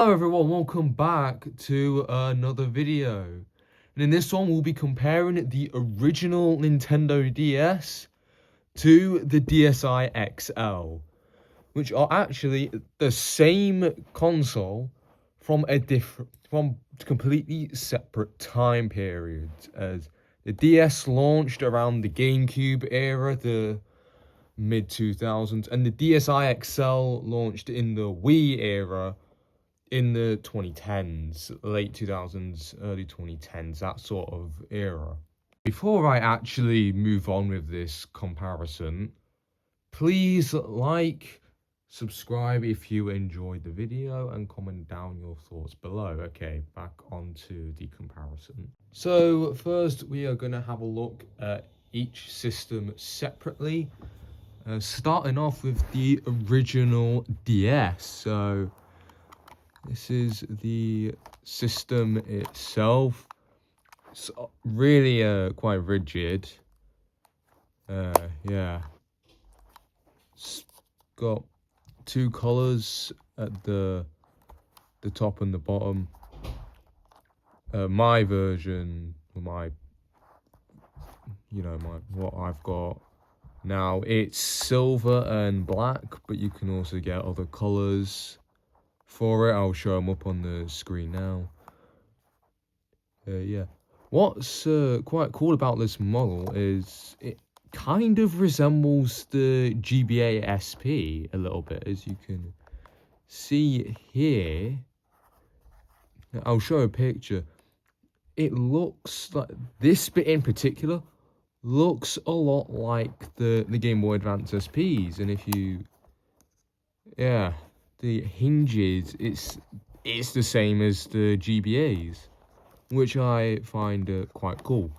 Hello everyone, welcome back to another video. And in this one we'll be comparing the original Nintendo DS to the DSi XL, which are actually the same console from completely separate time periods, as the DS launched around the GameCube era, the mid 2000s, and the DSi XL launched in the Wii era in the 2010s, late 2000s, early 2010s, that sort of era. Before I actually move on with this comparison, please like, subscribe if you enjoyed the video, and comment down your thoughts below. Okay, back onto the comparison. So first we are going to have a look at each system separately, starting off with the original DS. So this is the system itself. It's really quite rigid. Yeah. It's got two colors at the top and the bottom. My version, what I've got now, it's silver and black, but you can also get other colors for it. I'll show them up on the screen now. Yeah. What's quite cool about this model is it kind of resembles the GBA SP a little bit, as you can see here. I'll show a picture. It looks like this bit in particular looks a lot like the Game Boy Advance SPs, and if you, yeah, the hinges, it's the same as the GBAs, which I find quite cool.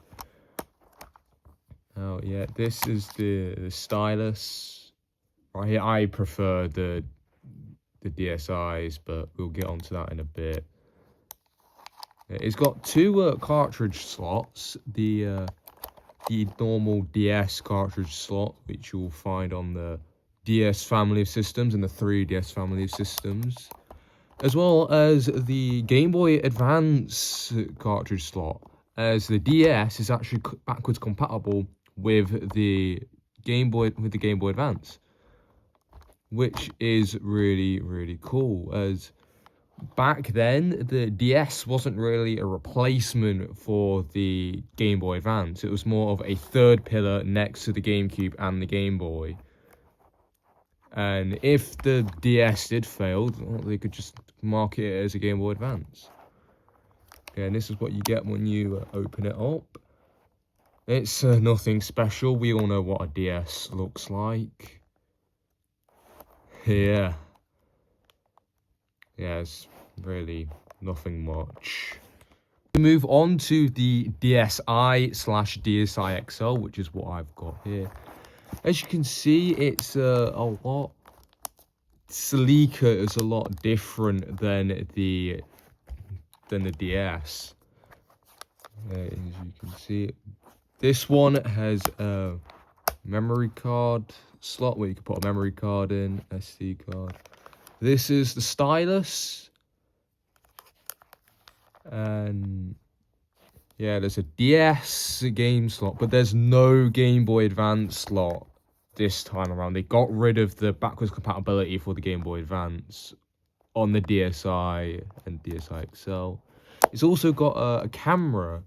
Oh yeah, this is the stylus right here. I prefer the DSi's, but we'll get onto that in a bit. It's got two cartridge slots. The normal DS cartridge slot, which you'll find on the DS family of systems and the 3DS family of systems, as well as the Game Boy Advance cartridge slot, as the DS is actually backwards compatible with the Game Boy Advance, which is really cool, as back then the DS wasn't really a replacement for the Game Boy Advance. It was more of a third pillar next to the GameCube and the Game Boy. And if the DS did fail, they could just market it as a Game Boy Advance. Okay, and this is what you get when you open it up. It's nothing special. We all know what a DS looks like. Yeah. Yeah, it's really nothing much. We move on to the DSi/DSi XL, which is what I've got here. As you can see, it's a lot sleeker. It's a lot different than the DS. As you can see, this one has a memory card slot where you can put a memory card in, SD card. This is the stylus, and yeah, there's a DS game slot, but there's no Game Boy Advance slot this time around. They got rid of the backwards compatibility for the Game Boy Advance on the DSi and DSi XL. It's also got a camera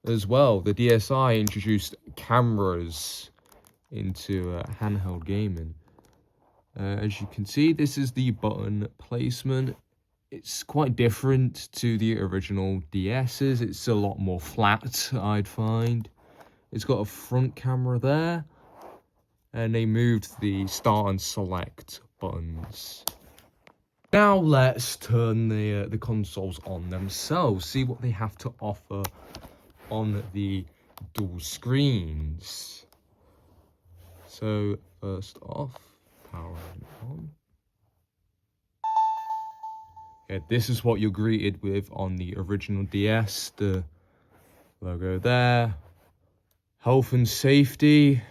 as well. The DSi introduced cameras into handheld gaming. As you can see, this is the button placement. It's quite different to the original DS's. It's a lot more flat, I'd find. It's got a front camera there, and they moved the start and select buttons. Now let's turn the consoles on themselves, see what they have to offer on the dual screens. So first off, power on. Yeah, this is what you're greeted with on the original DS. The logo there. Health and safety.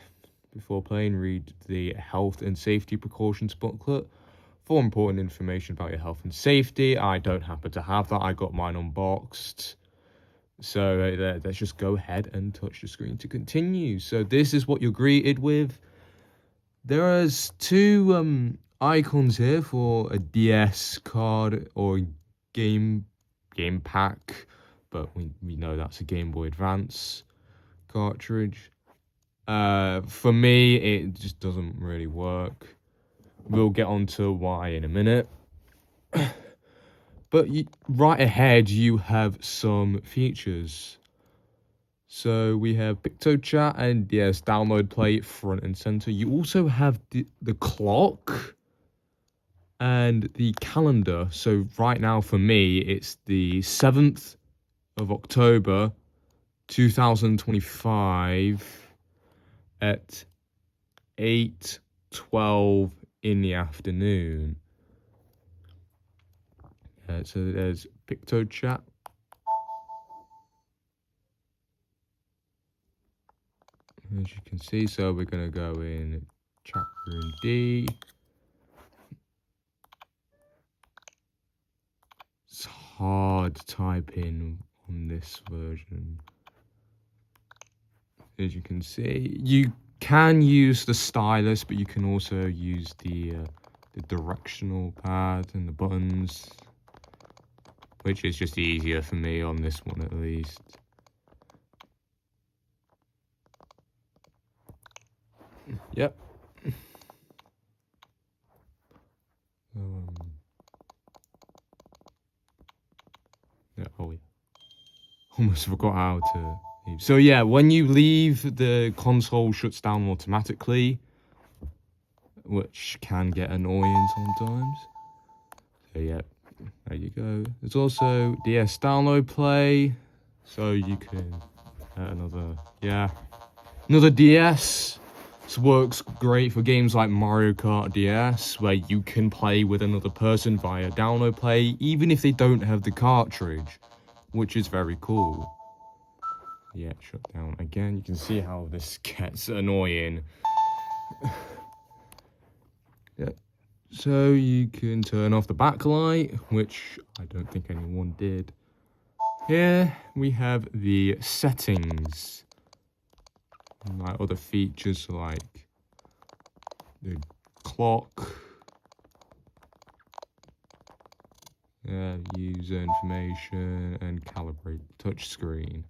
Before playing, read the health and safety precautions booklet. for important information about your health and safety. I don't happen to have that. I got mine unboxed. So let's just go ahead and touch the screen to continue. So this is what you're greeted with. There is two icons here for a DS card or game pack, but we know that's a Game Boy Advance cartridge. For me, it just doesn't really work. We'll get onto why in a minute. But right ahead, you have some features. So we have PictoChat and yes, download play front and center. You also have the clock and the calendar. So right now for me, it's the 7th of October, 2025 at 8:12 in the afternoon. So there's PictoChat. As you can see, so we're going to go in chat room D. It's hard to type in on this version. As you can see, you can use the stylus, but you can also use the directional pad and the buttons, which is just easier for me on this one at least. Yep. Yeah, oh yeah. Almost forgot how to leave. So yeah, when you leave, the console shuts down automatically, which can get annoying sometimes. So yeah, there you go. There's also DS download play, so you can another DS. This works great for games like Mario Kart DS, where you can play with another person via download play, even if they don't have the cartridge, which is very cool. Yeah, shut down again. You can see how this gets annoying. Yeah. So you can turn off the backlight, which I don't think anyone did. Here we have the settings. And like other features like the clock, user information, and calibrate touchscreen.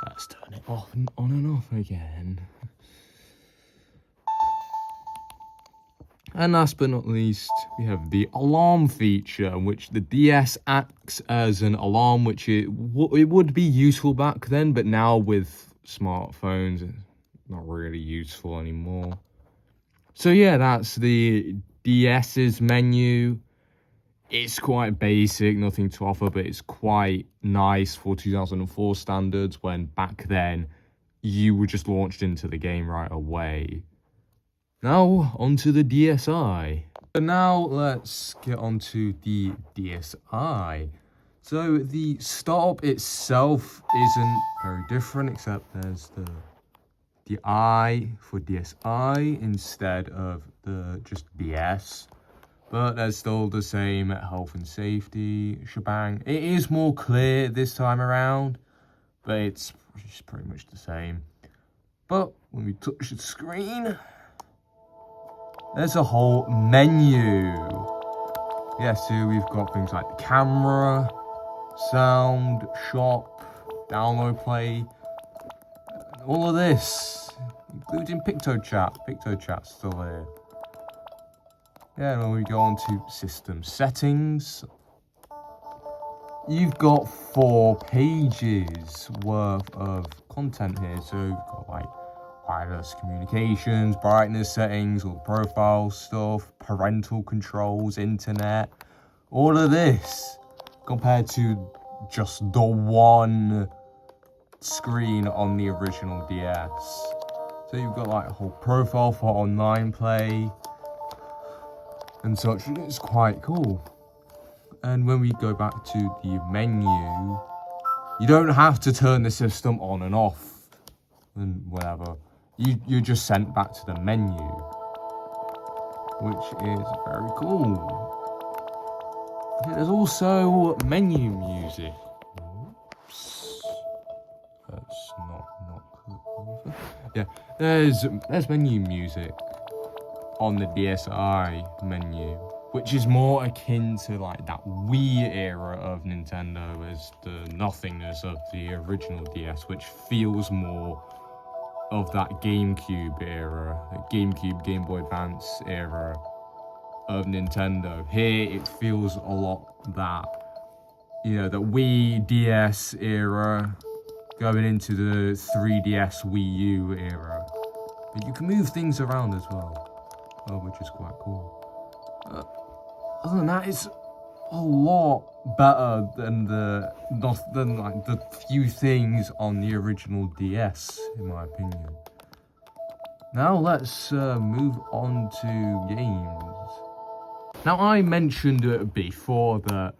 Let's turn it off and on and off again. And last but not least, we have the alarm feature, which the DS acts as an alarm, which it would be useful back then, but now with smartphones, it's not really useful anymore. So yeah, that's the DS's menu. It's quite basic, nothing to offer, but it's quite nice for 2004 standards, when back then you were just launched into the game right away. Now onto the DSi. So now let's get onto the DSi. So the startup itself isn't very different, except there's the I for DSi instead of the just DS. But there's still the same health and safety shebang. It is more clear this time around, but it's just pretty much the same. But when we touch the screen, there's a whole menu. Yeah, so we've got things like the camera, sound, shop, download play, all of this, including PictoChat. PictoChat's still here. Yeah, when we go on to system settings, you've got 4 pages worth of content here. So you've got like wireless communications, brightness settings, all the profile stuff, parental controls, internet, all of this, compared to just the one screen on the original DS. So you've got like a whole profile for online play and such, and it's quite cool. And when we go back to the menu, you don't have to turn the system on and off and whatever. You're just sent back to the menu. which is very cool. There's also menu music. Oops. That's not good. Yeah, there's menu music on the DSi menu, which is more akin to like that Wii era of Nintendo as the nothingness of the original DS, which feels more of that GameCube era, the GameCube, Game Boy Advance era of Nintendo. Here it feels a lot that, you know, the Wii DS era going into the 3DS Wii U era. But you can move things around as well, which is quite cool. Other than that, it's a lot better than the few things on the original DS, in my opinion. Now let's move on to games. Now I mentioned it before that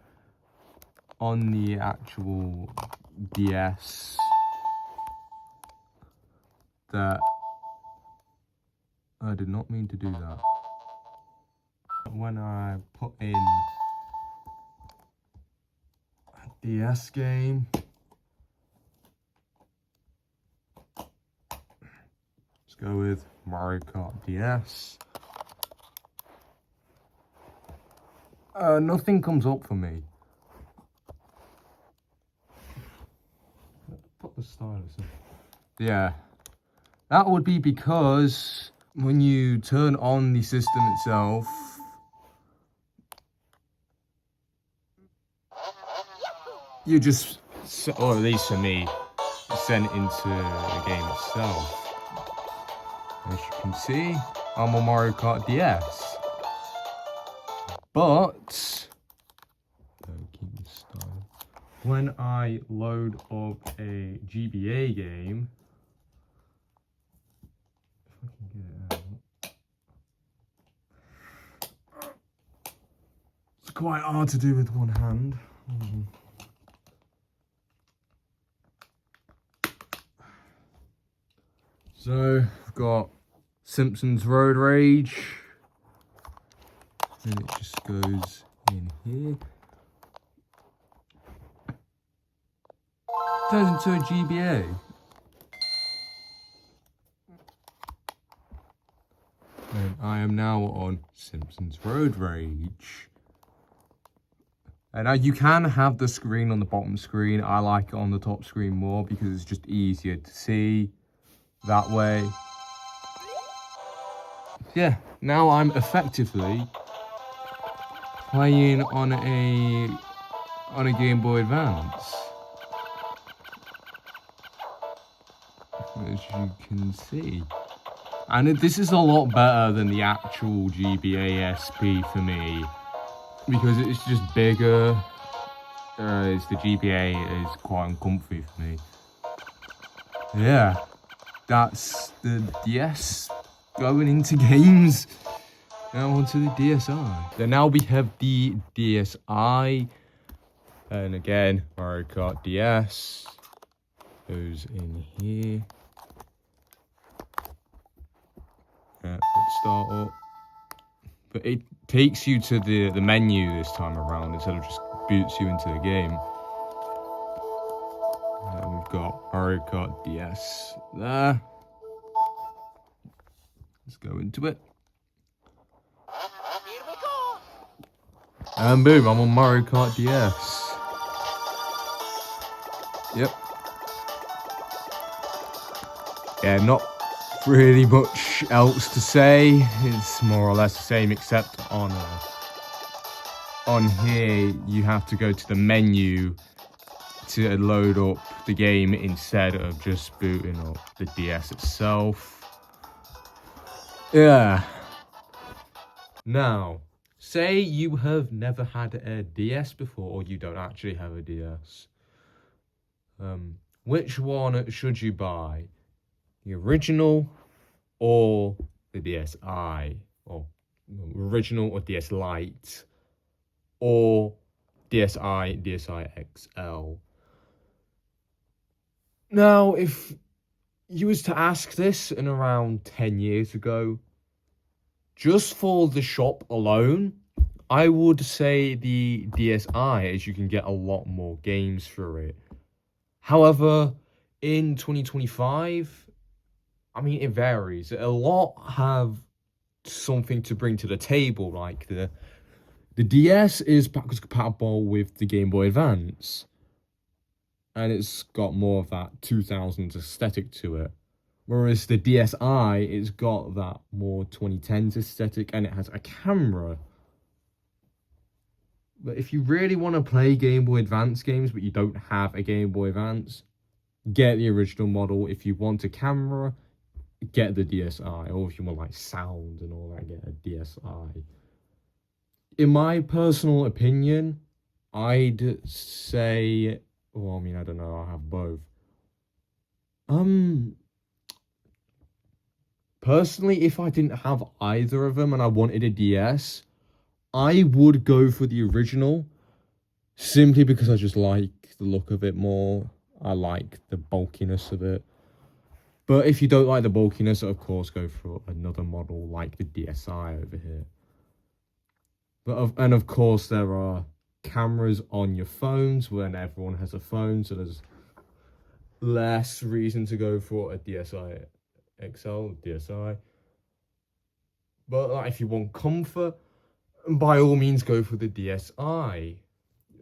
on the actual DS that I did not mean to do that. When I put in a DS game, let's go with Mario Kart DS. Nothing comes up for me. Put the stylus in. Yeah, that would be because when you turn on the system itself, you just, or at least for me, sent into the game itself. As you can see, I'm on Mario Kart DS. But when I load up a GBA game, if I can get it out. It's quite hard to do with one hand. So I've got Simpsons Road Rage, and it just goes in here. Turns into a GBA. And I am now on Simpsons Road Rage. And now you can have the screen on the bottom screen. I like it on the top screen more because it's just easier to see that way. Yeah, now I'm effectively playing on a Game Boy Advance. As you can see. And this is a lot better than the actual GBA SP for me, because it's just bigger. The GBA is quite uncomfy for me. Yeah, that's the DS going into games. Now onto the DSi. So now we have the DSi, and again Mario Kart DS goes in here. Let's start up. But it takes you to the menu this time around instead of just boots you into the game. We've got Mario Kart DS there. Let's go into it. And boom, I'm on Mario Kart DS. Yep. Yeah, not really much else to say. It's more or less the same, except on here you have to go to the menu to load up the game instead of just booting up the DS itself. Yeah. Now, say you have never had a DS before, or you don't actually have a DS. Which one should you buy? The original or the DSi, or original or DS Lite, or DSi XL. Now, if you was to ask this in around 10 years ago, just for the shop alone, I would say the DSi, as you can get a lot more games through it. However, in 2025, I mean, it varies. A lot have something to bring to the table, like the DS is backwards compatible with the Game Boy Advance, and it's got more of that 2000s aesthetic to it. Whereas the DSi, it's got that more 2010s aesthetic, and it has a camera. But if you really want to play Game Boy Advance games, but you don't have a Game Boy Advance, get the original model. If you want a camera, get the DSi. Or if you want like sound and all that, get a DSi. In my personal opinion, I'd say, well, I mean, I don't know, I'll have both. Personally, if I didn't have either of them and I wanted a DS, I would go for the original, simply because I just like the look of it more. I like the bulkiness of it. But if you don't like the bulkiness, of course, go for another model like the DSi over here. And of course, there are cameras on your phones when everyone has a phone, so there's less reason to go for a DSi XL, DSi. But like, if you want comfort, by all means go for the DSi,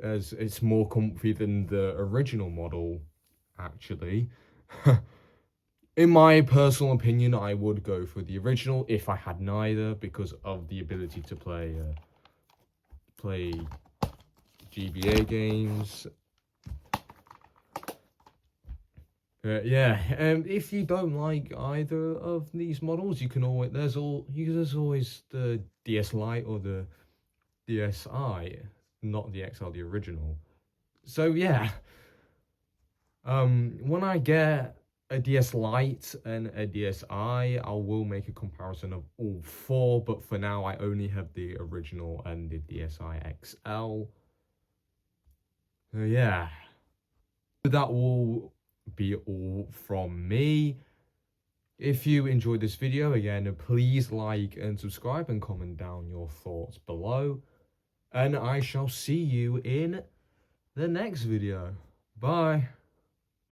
as it's more comfy than the original model, actually. In my personal opinion, I would go for the original if I had neither, because of the ability to play GBA games. Yeah, if you don't like either of these models, you can always there's always the DS Lite or the DSi, not the XL, the original. So yeah, when I get a DS Lite and a DSi, I will make a comparison of all four, but for now I only have the original and the DSi XL. So yeah, that will be all from me. If you enjoyed this video, again, please like and subscribe and comment down your thoughts below. And I shall see you in the next video. Bye.